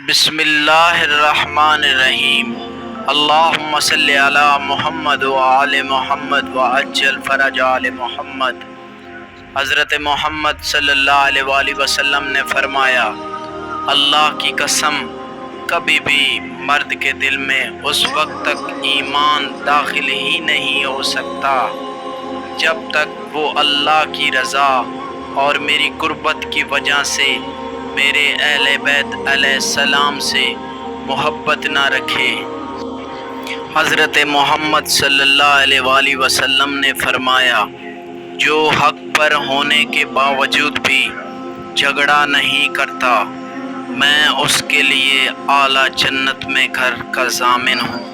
بسم اللہ الرحمن الرحیم۔ اللہم صلی علی محمد وآل محمد وعجل فرج آل محمد۔ حضرت محمد صلی اللہ علیہ وآلہ وسلم نے فرمایا، اللہ کی قسم کبھی بھی مرد کے دل میں اس وقت تک ایمان داخل ہی نہیں ہو سکتا جب تک وہ اللہ کی رضا اور میری قربت کی وجہ سے میرے اہل بیت علیہ السلام سے محبت نہ رکھے۔ حضرت محمد صلی اللہ علیہ وآلہ وسلم نے فرمایا، جو حق پر ہونے کے باوجود بھی جھگڑا نہیں کرتا، میں اس کے لیے اعلیٰ جنت میں گھر کا ضامن ہوں۔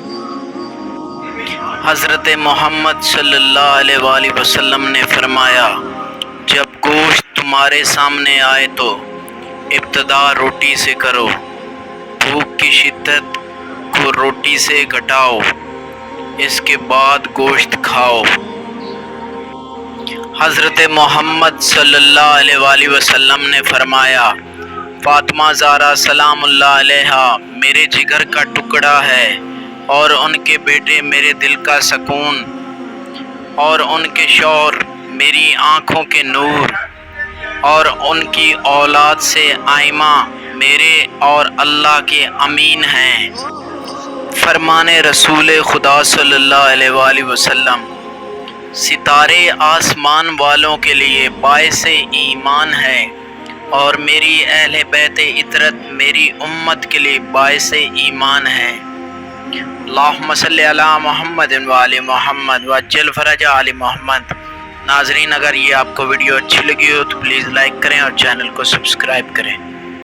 حضرت محمد صلی اللہ علیہ وآلہ وسلم نے فرمایا، جب گوشت تمہارے سامنے آئے تو ابتدا روٹی سے کرو، بھوک کی شدت کو روٹی سے گھٹاؤ، اس کے بعد گوشت کھاؤ۔ حضرت محمد صلی اللہ علیہ وآلہ وسلم نے فرمایا، فاطمہ زہرا سلام اللہ علیہا میرے جگر کا ٹکڑا ہے، اور ان کے بیٹے میرے دل کا سکون، اور ان کے شوہر میری آنکھوں کے نور، اور ان کی اولاد سے آئمہ میرے اور اللہ کے امین ہیں۔ فرمان رسول خدا صلی اللہ علیہ وآلہ وسلم، ستارے آسمان والوں کے لیے باعث ایمان ہے، اور میری اہل بیت عطرت میری امت کے لیے باعث ایمان ہے۔ اللہم صلی علی محمد وآل محمد وعجل فرج آل محمد۔ ناظرین، اگر یہ آپ کو ویڈیو اچھی لگی ہو تو پلیز لائک کریں اور چینل کو سبسکرائب کریں۔